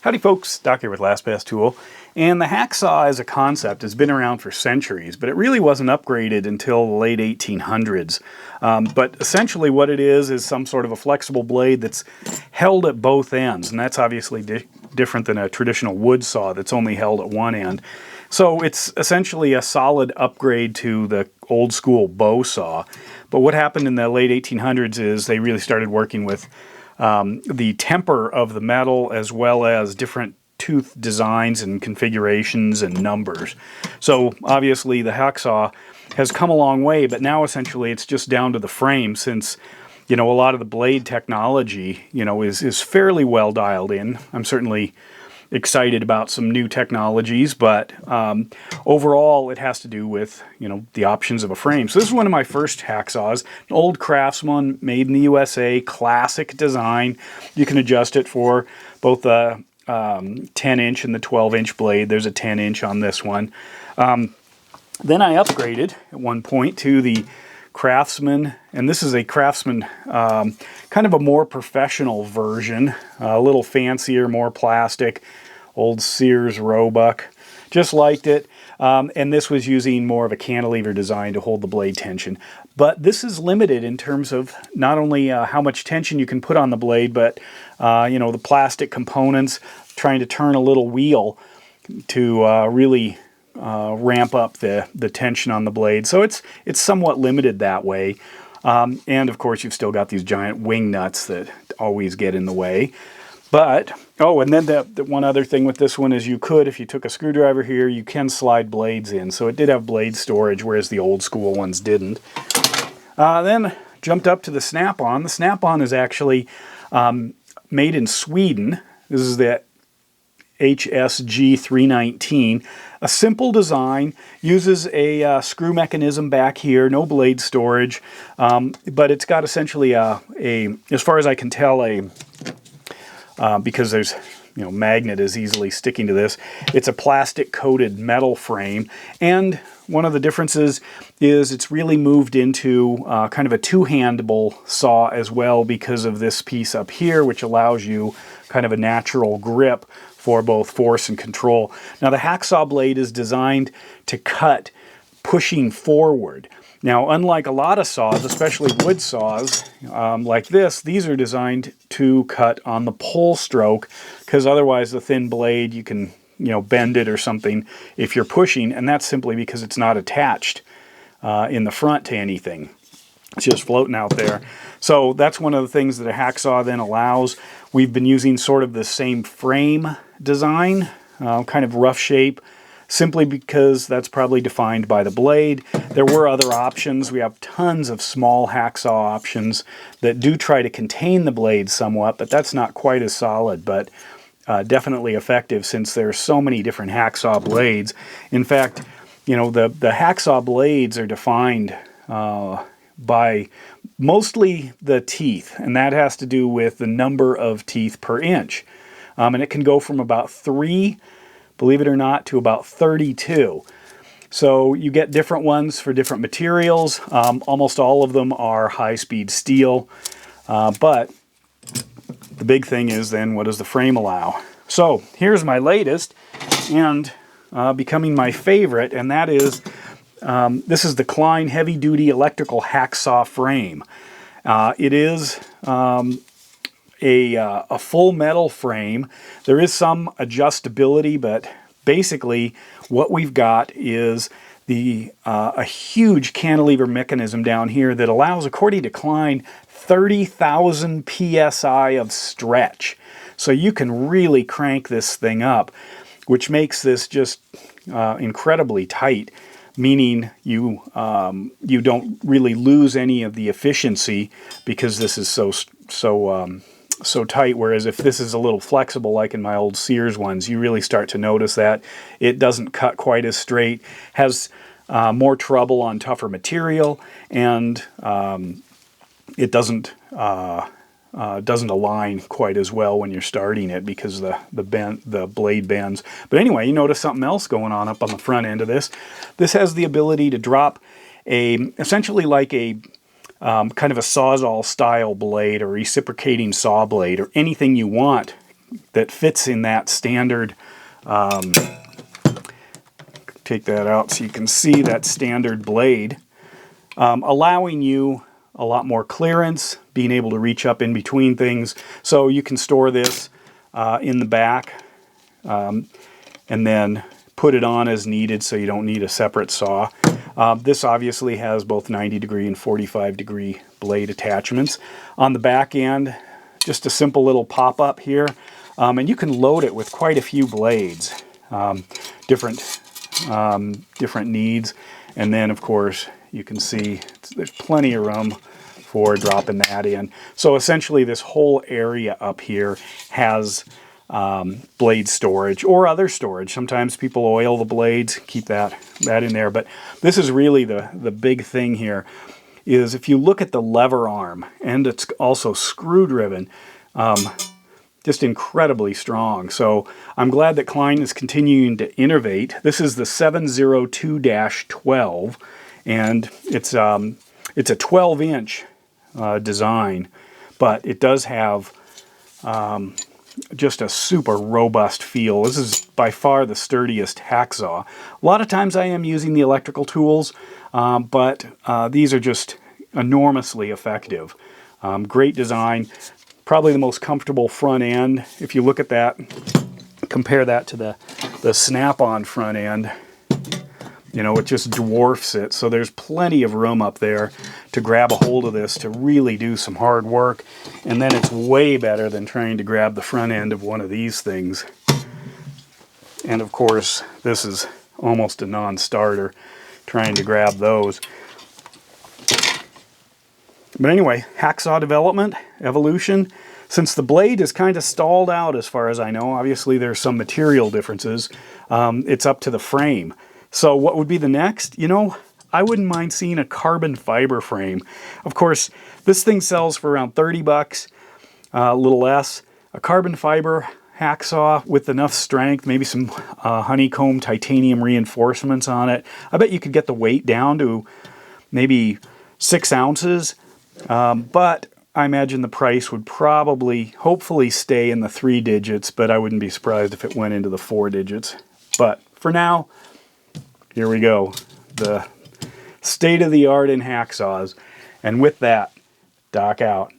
Howdy folks, Doc here with LastPass Tool. And the hacksaw as a concept has been around for centuries, but it really wasn't upgraded until the late 1800s. But essentially what it is some sort of a flexible blade that's held at both ends, and that's obviously different than a traditional wood saw that's only held at one end. So it's essentially a solid upgrade to the old school bow saw. But what happened in the late 1800s is they really started working with the temper of the metal as well as different tooth designs and configurations and numbers. So obviously the hacksaw has come a long way, but now essentially it's just down to the frame, since a lot of the blade technology is fairly well dialed in. I'm certainly excited about some new technologies, but overall it has to do with the options of a frame. So this is one of my first hacksaws, an old Craftsman made in the USA, classic design. You can adjust it for both the 10-inch and the 12-inch blade. There's a 10-inch on this one. Then I upgraded at one point to the Craftsman, and this is a Craftsman kind of a more professional version, a little fancier, more plastic, old Sears Roebuck. Just liked it. And this was using more of a cantilever design to hold the blade tension. But this is limited in terms of not only how much tension you can put on the blade, but the plastic components, trying to turn a little wheel to really ramp up the tension on the blade. So it's somewhat limited that way. And of course you've still got these giant wing nuts that always get in the way. But, and then the one other thing with this one is if you took a screwdriver here, you can slide blades in. So it did have blade storage, whereas the old school ones didn't. Then jumped up to the snap-on. The snap-on is actually made in Sweden. This is the HSG 319. A simple design, uses a screw mechanism back here, no blade storage, but it's got essentially as far as I can tell, because there's magnet is easily sticking to this, it's a plastic coated metal frame. And one of the differences is it's really moved into kind of a two-handable saw as well, because of this piece up here, which allows you kind of a natural grip for both force and control. Now the hacksaw blade is designed to cut pushing forward. Now, unlike a lot of saws, especially wood saws like this, these are designed to cut on the pull stroke, because otherwise the thin blade, you can bend it or something if you're pushing, and that's simply because it's not attached in the front to anything. It's just floating out there. So that's one of the things that a hacksaw then allows. We've been using sort of the same frame design, kind of rough shape, simply because that's probably defined by the blade. There were other options. We have tons of small hacksaw options that do try to contain the blade somewhat, but that's not quite as solid, but definitely effective, since there are so many different hacksaw blades. In fact, the hacksaw blades are defined by mostly the teeth, and that has to do with the number of teeth per inch. And it can go from about 3, believe it or not, to about 32. So you get different ones for different materials. Almost all of them are high-speed steel. But the big thing is then, what does the frame allow? So here's my latest, and becoming my favorite, and that is, this is the Klein heavy-duty electrical hacksaw frame. It is a full metal frame. There is some adjustability, but basically what we've got is a huge cantilever mechanism down here that allows, according to Klein, 30,000 psi of stretch. So you can really crank this thing up, which makes this just incredibly tight, meaning you don't really lose any of the efficiency, because this is so tight. Whereas if this is a little flexible, like in my old Sears ones, you really start to notice that it doesn't cut quite as straight, has more trouble on tougher material, and it doesn't align quite as well when you're starting it, because the blade bends. But anyway, you notice something else going on up on the front end of this. This has the ability to drop essentially like a kind of a Sawzall style blade, or reciprocating saw blade, or anything you want that fits in that standard. Take that out so you can see that standard blade, allowing you a lot more clearance, being able to reach up in between things. So you can store this in the back and then put it on as needed, so you don't need a separate saw. This obviously has both 90-degree and 45-degree blade attachments. On the back end, just a simple little pop-up here, and you can load it with quite a few blades, different needs. And then, of course, you can see there's plenty of room for dropping that in. So essentially this whole area up here has blade storage or other storage. Sometimes people oil the blades, keep that in there. But this is really the big thing here, is if you look at the lever arm, and it's also screw driven, just incredibly strong. So I'm glad that Klein is continuing to innovate. This is the 702-12, and it's a 12-inch design, but it does have just a super robust feel. This is by far the sturdiest hacksaw. A lot of times I am using the electrical tools, but these are just enormously effective. Great design. Probably the most comfortable front end. If you look at that, compare that to the snap-on front end, you know, it just dwarfs it. So there's plenty of room up there to grab a hold of this to really do some hard work. And then it's way better than trying to grab the front end of one of these things. And of course, this is almost a non-starter, trying to grab those. But anyway, hacksaw development, evolution. Since the blade is kind of stalled out as far as I know, obviously there's some material differences, it's up to the frame. So what would be the next? You know, I wouldn't mind seeing a carbon fiber frame. Of course, this thing sells for around 30 bucks, a little less. A carbon fiber hacksaw with enough strength, maybe some honeycomb titanium reinforcements on it. I bet you could get the weight down to maybe 6 ounces. But I imagine the price would probably, hopefully, stay in the 3 digits, but I wouldn't be surprised if it went into the 4 digits. But for now, here we go. The state of the art in hacksaws. And with that, Doc out.